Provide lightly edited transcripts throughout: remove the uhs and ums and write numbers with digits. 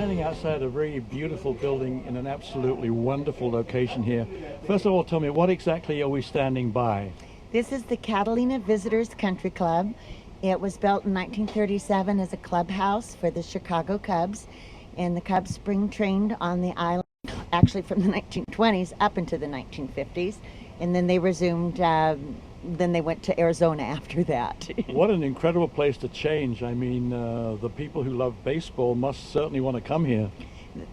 standing outside a very beautiful building in an absolutely wonderful location here. First of all, tell me, what exactly are we standing by? This is the Catalina Visitors Country Club. It was built in 1937 as a clubhouse for the Chicago Cubs, and the Cubs spring trained on the island, actually from the 1920s up into the 1950s, and then they resumed, then they went to Arizona after that. What an incredible place to change. I mean, the people who love baseball must certainly want to come here.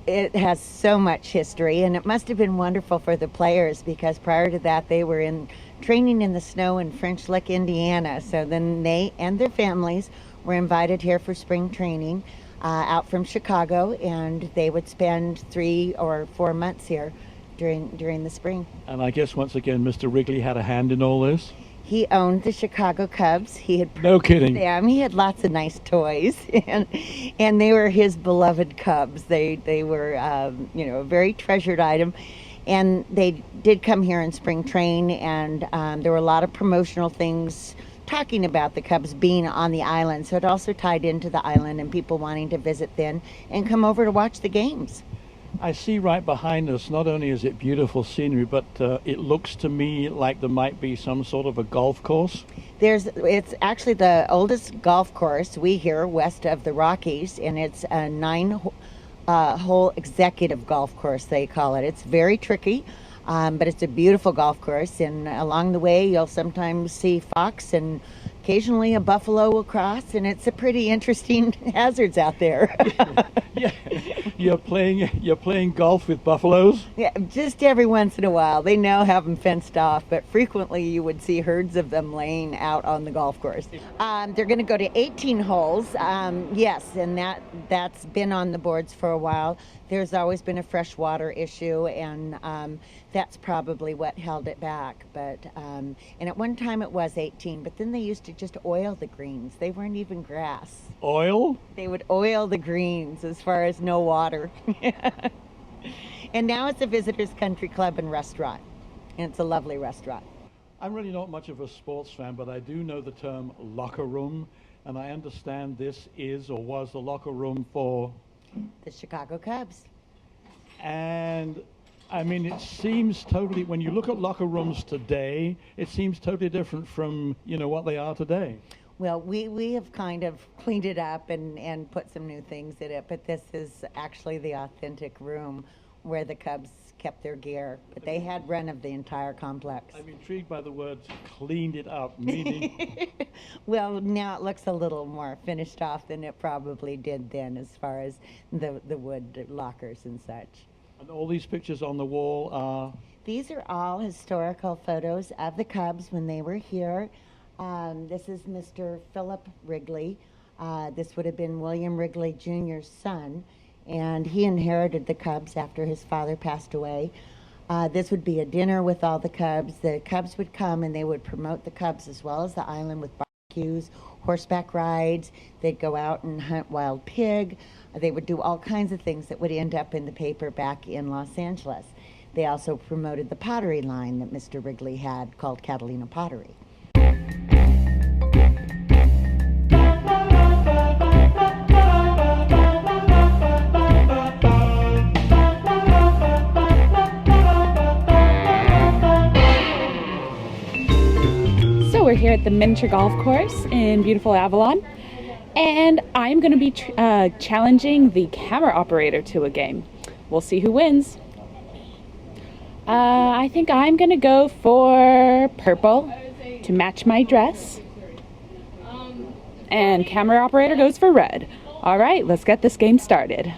It has so much history, and it must have been wonderful for the players because prior to that they were in training in the snow in French Lick, Indiana. So then they and their families were invited here for spring training out from Chicago, and they would spend 3 or 4 months here during the spring. And I guess once again, Mr. Wrigley had a hand in all this? He owned the Chicago Cubs. He had no kidding. Them. He had lots of nice toys, and they were his beloved Cubs. They were a very treasured item, and they did come here in spring train, and there were a lot of promotional things talking about the Cubs being on the island. So it also tied into the island and people wanting to visit then and come over to watch the games. I see right behind us, not only is it beautiful scenery, but it looks to me like there might be some sort of a golf course. It's actually the oldest golf course we here west of the Rockies, and it's a 9-hole executive golf course, they call it. It's very tricky, but it's a beautiful golf course, and along the way you'll sometimes see fox and occasionally a buffalo will cross, and it's a pretty interesting hazards out there. Yeah. You're playing golf with buffaloes? Yeah, just every once in a while. They now have them fenced off, but frequently you would see herds of them laying out on the golf course. They're going to go to 18 holes, yes, and that's been on the boards for a while. There's always been a freshwater issue, and that's probably what held it back. But and at one time it was 18, but then they used to just oil the greens. They weren't even grass. Oil? They would oil the greens as far as no water. And now it's a Visitors Country Club and restaurant, and it's a lovely restaurant. I'm really not much of a sports fan, but I do know the term locker room, and I understand this is or was the locker room for the Chicago Cubs. And I mean, it seems totally, when you look at locker rooms today, it seems totally different from, what they are today. Well, we have kind of cleaned it up and put some new things in it, but this is actually the authentic room where the Cubs kept their gear. But they had run of the entire complex. I'm intrigued by the words cleaned it up, meaning... Well, now it looks a little more finished off than it probably did then as far as the wood lockers and such. And all these pictures on the wall are? These are all historical photos of the Cubs when they were here. This is Mr. Philip Wrigley. This would have been William Wrigley Jr.'s son, and he inherited the Cubs after his father passed away. This would be a dinner with all the Cubs. The Cubs would come and they would promote the Cubs as well as the island with barbecues, horseback rides. They'd go out and hunt wild pig. They would do all kinds of things that would end up in the paper back in Los Angeles. They also promoted the pottery line that Mr. Wrigley had called Catalina Pottery. So we're here at the miniature golf course in beautiful Avalon, and I'm going to be challenging the camera operator to a game. We'll see who wins. I think I'm going to go for purple to match my dress, and camera operator goes for red. All right, let's get this game started.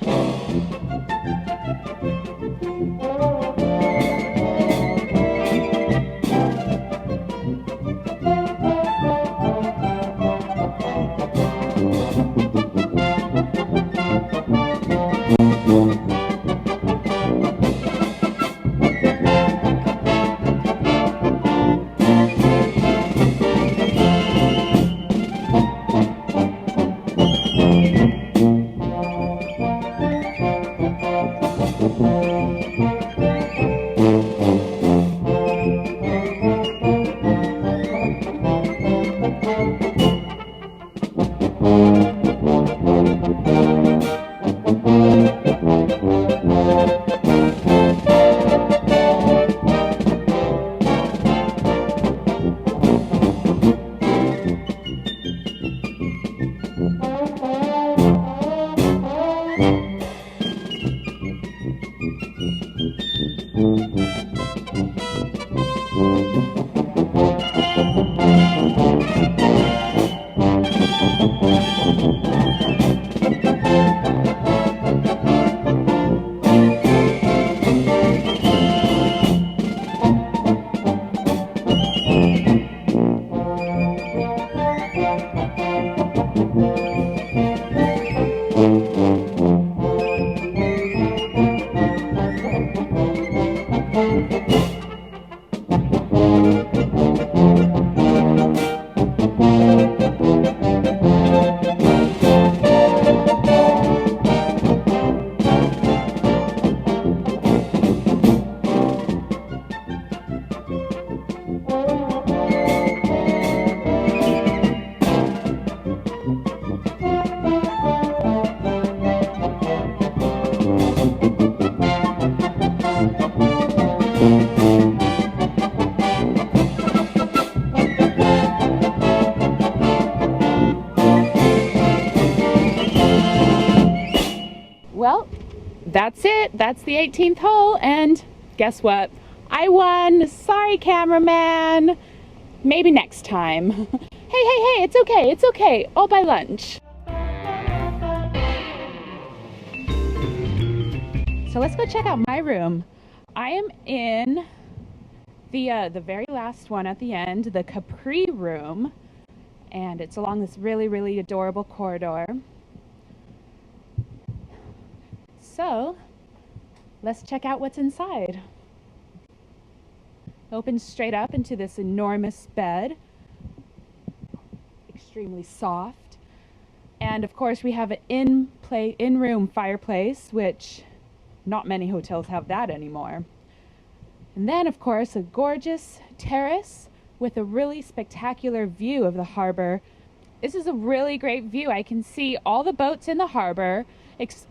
Well, that's it. That's the 18th hole, and guess what? I won. Sorry, cameraman. Maybe next time. Hey, it's okay. It's okay. I'll buy lunch. So let's go check out my room. I am in the very last one at the end, the Capri room, and it's along this really adorable corridor. So let's check out what's inside. Opens straight up into this enormous bed, extremely soft, and of course we have an in-room fireplace, which not many hotels have that anymore. And then of course a gorgeous terrace with a really spectacular view of the harbor. This is a really great view. I can see all the boats in the harbor,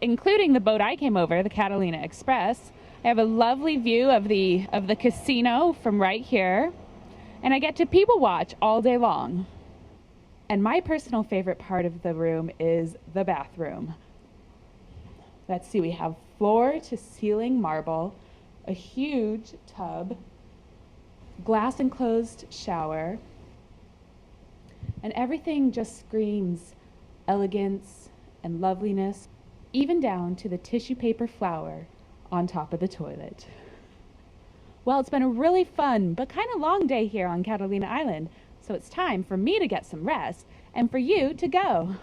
including the boat I came over, the Catalina Express. I have a lovely view of the casino from right here, and I get to people watch all day long. And my personal favorite part of the room is the bathroom. Let's see, we have floor to ceiling marble, a huge tub, glass enclosed shower, and everything just screams elegance and loveliness, even down to the tissue paper flower on top of the toilet. Well, it's been a really fun but kind of long day here on Catalina Island, so it's time for me to get some rest and for you to go.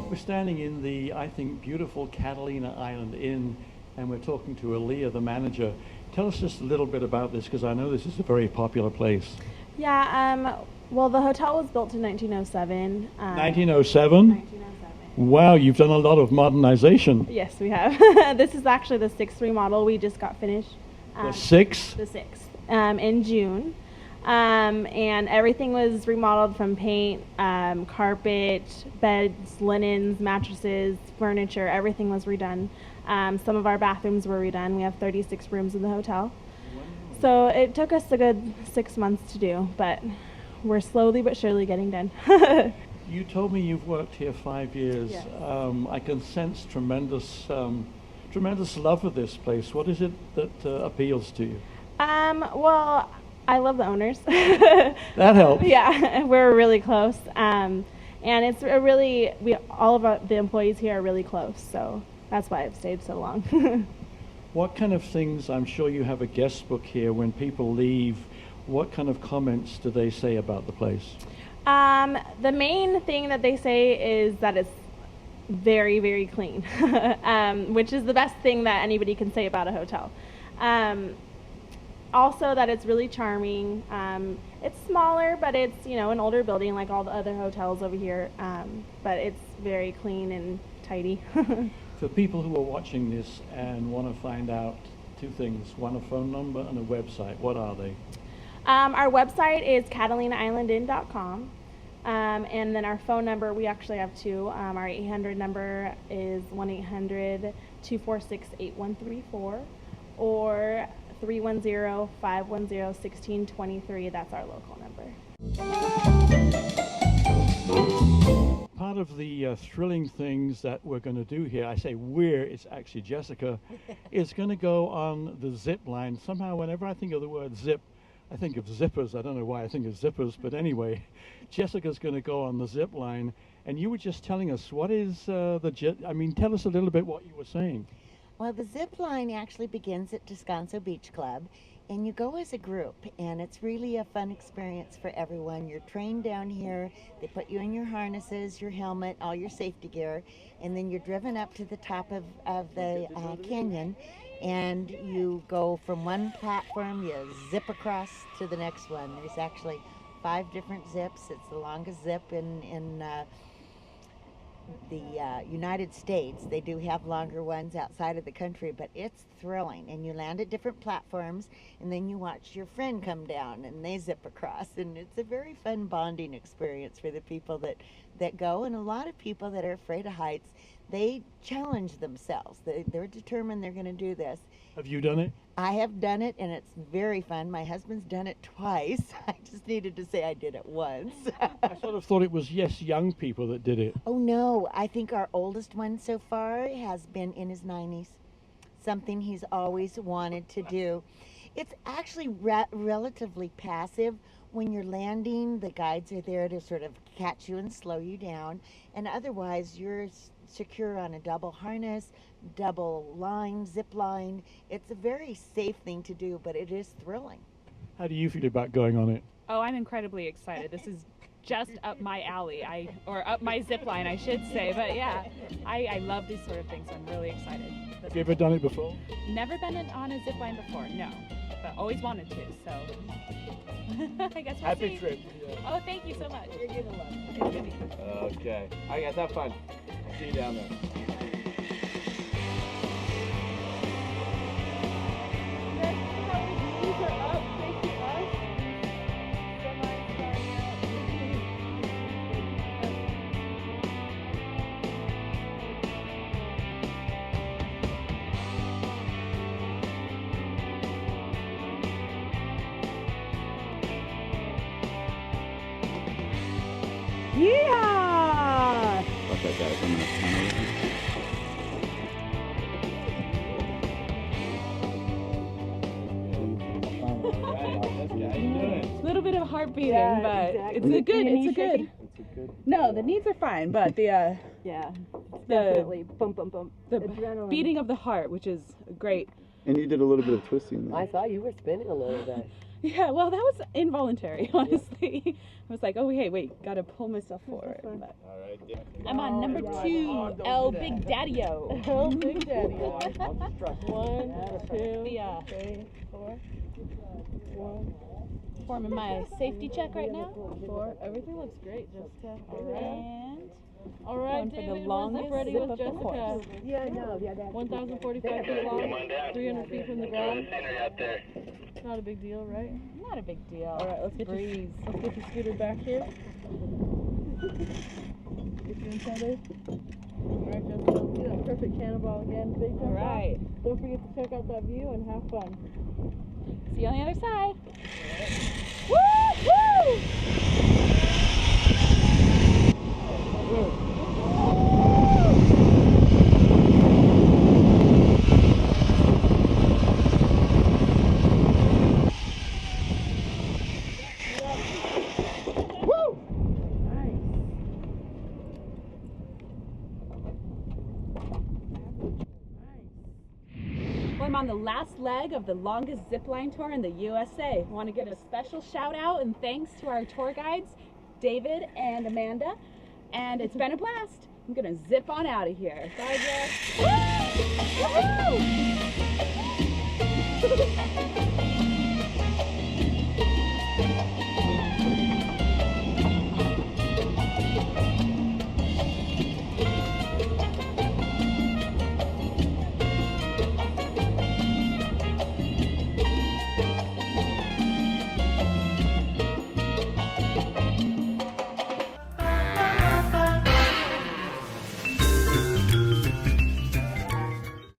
We're standing in the, I think, beautiful Catalina Island Inn, and we're talking to Aaliyah, the manager. Tell us just a little bit about this, because I know this is a very popular place. Yeah, well, the hotel was built in 1907. 1907? 1907. Wow, you've done a lot of modernization. Yes, we have. This is actually the 6th remodel. We just got finished. The sixth? The 6th, in June. And everything was remodeled from paint, carpet, beds, linens, mattresses, furniture. Everything was redone. Some of our bathrooms were redone. We have 36 rooms in the hotel. Wow. So it took us a good 6 months to do, but we're slowly but surely getting done. You told me you've worked here 5 years. Yes. I can sense tremendous love for this place. What is it that appeals to you? Well, I love the owners. That helps. Yeah, we're really close. And it's all of the employees here are really close, so that's why I've stayed so long. What kind of things, I'm sure you have a guest book here, when people leave, what kind of comments do they say about the place? The main thing that they say is that it's very, very clean, which is the best thing that anybody can say about a hotel. Also that it's really charming. It's smaller, but it's, an older building like all the other hotels over here, but it's very clean and tidy. For people who are watching this and want to find out two things, one, a phone number and a website, what are they? Our website is catalinaislandinn.com, and then our phone number, we actually have two. Our 800 number is 1-800-246-8134 or 310-510-1623. That's our local number. Part of the thrilling things that we're going to do here, I say we're, it's actually Jessica, is going to go on the zip line. Somehow, whenever I think of the word zip, I think of zippers. I don't know why I think of zippers, but anyway, Jessica's going to go on the zip line. And you were just telling us, what is I mean, tell us a little bit what you were saying. Well, the zip line actually begins at Descanso Beach Club, and you go as a group, and it's really a fun experience for everyone. You're trained down here. They put you in your harnesses, your helmet, all your safety gear, and then you're driven up to the top of the canyon, and you go from one platform, you zip across to the next one. There's actually 5 different zips. It's the longest zip in the United States. They do have longer ones outside of the country, but it's thrilling. And you land at different platforms, and then you watch your friend come down, and they zip across. And it's a very fun bonding experience for the people that go. And a lot of people that are afraid of heights, they challenge themselves. They're determined they're going to do this. Have you done it? I have done it, and it's very fun. My husband's done it twice. I just needed to say I did it once. I sort of thought it was, yes, young people that did it. Oh, no. I think our oldest one so far has been in his 90s. Something he's always wanted to do. It's actually relatively passive. When you're landing, the guides are there to sort of catch you and slow you down. And otherwise, you're secure on a double harness, double line, zip line. It's a very safe thing to do, but it is thrilling. How do you feel about going on it? Oh, I'm incredibly excited. This is just up my alley, or up my zip line, I should say. But yeah, I love these sort of things. I'm really excited. Have you ever done it before? Never been on a zip line before, no. But always wanted to, so I guess we'll Happy see. trip. Yeah. Oh, thank you so much. You're gonna love it. It's gonna be Okay. All right, guys, have fun. I'll see you down there. Yeah! Okay, guys, I'm gonna turn over. a little bit of heart beating, Yeah, but exactly. it's a good. Any It's a good. shaking? No, the knees are fine, but Yeah, the definitely. Bump, bump, bump. the Adrenaline. beating of the heart, which is great. And you did a little bit of twisting there. I thought you were spinning a little bit. Yeah, well, that was involuntary, honestly. I was like, oh, hey, wait, gotta pull myself forward. But All right. I'm on number 2, El Big Daddy-O. Oh, Big Daddy. 1, 2, Yeah. 3, 4. Forming my safety check right now. 4. Everything looks great, Jessica. And All right, going for the David, longest ready zip with of the Jessica. course. Yeah, no, yeah, that's 1,045 feet long, 300 feet from the ground. out there. Not a big deal, right? Not a big deal. All right, let's breeze. Let's get your scooter back here. Get you inside there. All right, Jessica, let's do that perfect cannonball again. Big jump All right. off. Don't forget to check out that view and have fun. See you on the other side. Woo! Woo! Well, I'm on the last leg of the longest zipline tour in the USA. I want to give a special shout out and thanks to our tour guides, David and Amanda. And it's been a blast. I'm going to zip on out of here. Bye, Jess. Woo! Woohoo!